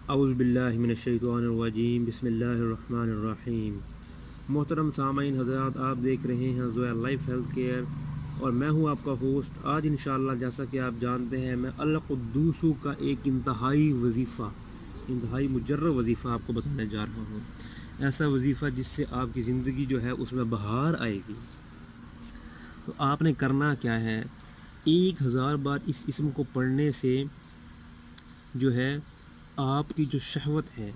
اعوذ باللہ من الشیطان الرجیم، بسم اللہ الرحمن الرحیم۔ محترم سامعین حضرات، آپ دیکھ رہے ہیں زویا لائف ہیلتھ کیئر اور میں ہوں آپ کا ہوسٹ۔ آج انشاءاللہ جیسا کہ آپ جانتے ہیں میں القدوسو کا ایک انتہائی مجرب وظیفہ آپ کو بتانے جا رہا ہوں، ایسا وظیفہ جس سے آپ کی زندگی جو ہے اس میں بہار آئے گی۔ تو آپ نے کرنا کیا ہے، 1000 بار اس اسم کو پڑھنے سے جو ہے آپ کی جو شہوت ہے،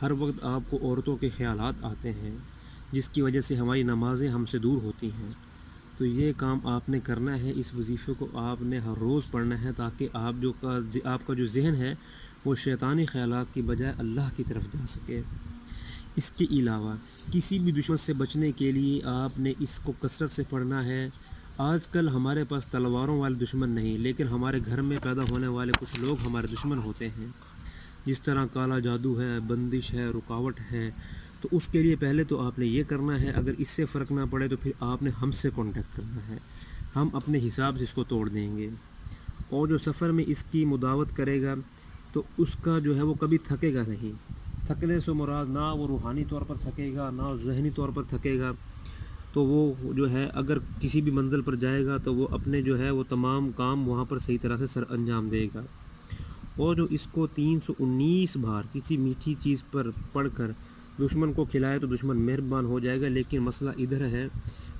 ہر وقت آپ کو عورتوں کے خیالات آتے ہیں جس کی وجہ سے ہماری نمازیں ہم سے دور ہوتی ہیں، تو یہ کام آپ نے کرنا ہے۔ اس وظیفے کو آپ نے ہر روز پڑھنا ہے تاکہ آپ کا جو ذہن ہے وہ شیطانی خیالات کی بجائے اللہ کی طرف جا سکے۔ اس کے علاوہ کسی بھی دشمن سے بچنے کے لیے آپ نے اس کو کثرت سے پڑھنا ہے۔ آج کل ہمارے پاس تلواروں والے دشمن نہیں، لیکن ہمارے گھر میں پیدا ہونے والے کچھ لوگ ہمارے دشمن ہوتے ہیں، جس طرح کالا جادو ہے، بندش ہے، رکاوٹ ہے۔ تو اس کے لیے پہلے تو آپ نے یہ کرنا ہے، اگر اس سے فرق نہ پڑے تو پھر آپ نے ہم سے کانٹیکٹ کرنا ہے، ہم اپنے حساب سے اس کو توڑ دیں گے۔ اور جو سفر میں اس کی مداوت کرے گا تو اس کا جو ہے وہ کبھی تھکے گا نہیں۔ تھکنے سے مراد نہ وہ روحانی طور پر تھکے گا نہ ذہنی طور پر تھکے گا، تو وہ جو ہے اگر کسی بھی منزل پر جائے گا تو وہ اپنے جو ہے وہ تمام کام وہاں پر صحیح طرح سے سر انجام دے گا۔ اور جو اس کو 319 بار کسی میٹھی چیز پر پڑھ کر دشمن کو کھلائے تو دشمن مہربان ہو جائے گا، لیکن مسئلہ ادھر ہے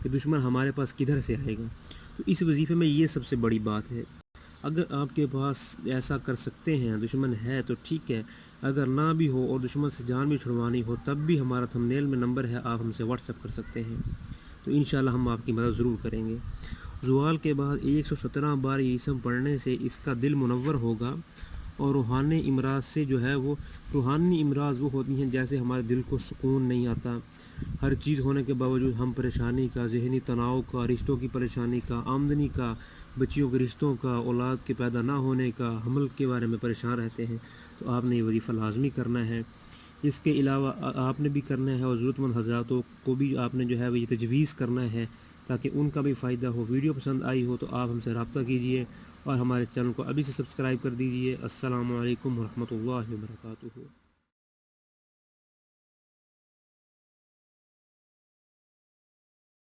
کہ دشمن ہمارے پاس کدھر سے آئے گا۔ تو اس وظیفے میں یہ سب سے بڑی بات ہے، اگر آپ کے پاس ایسا کر سکتے ہیں، دشمن ہے تو ٹھیک ہے، اگر نہ بھی ہو اور دشمن سے جان بھی چھڑوانی ہو تب بھی ہمارا تھمبنیل میں نمبر ہے، آپ ہم سے واٹس ایپ کر سکتے ہیں، تو انشاءاللہ ہم آپ کی مدد ضرور کریں گے۔ زوال کے بعد 117 بار یہ اسم پڑھنے سے اس کا دل منور ہوگا، اور روحانی امراض سے جو ہے وہ روحانی امراض وہ ہوتی ہیں جیسے ہمارے دل کو سکون نہیں آتا، ہر چیز ہونے کے باوجود ہم پریشانی کا، ذہنی تناؤ کا، رشتوں کی پریشانی کا، آمدنی کا، بچیوں کے رشتوں کا، اولاد کے پیدا نہ ہونے کا، حمل کے بارے میں پریشان رہتے ہیں، تو آپ نے یہ وظیفہ لازمی کرنا ہے۔ اس کے علاوہ آپ نے بھی کرنا ہے اور ضرورت مند حضراتوں کو بھی آپ نے جو ہے وہ یہ تجویز کرنا ہے تاکہ ان کا بھی فائدہ ہو۔ ویڈیو پسند آئی ہو تو آپ ہم سے رابطہ کیجئے اور ہمارے چینل کو ابھی سے سبسکرائب کر دیجئے۔ السلام علیکم ورحمۃ اللہ وبرکاتہ۔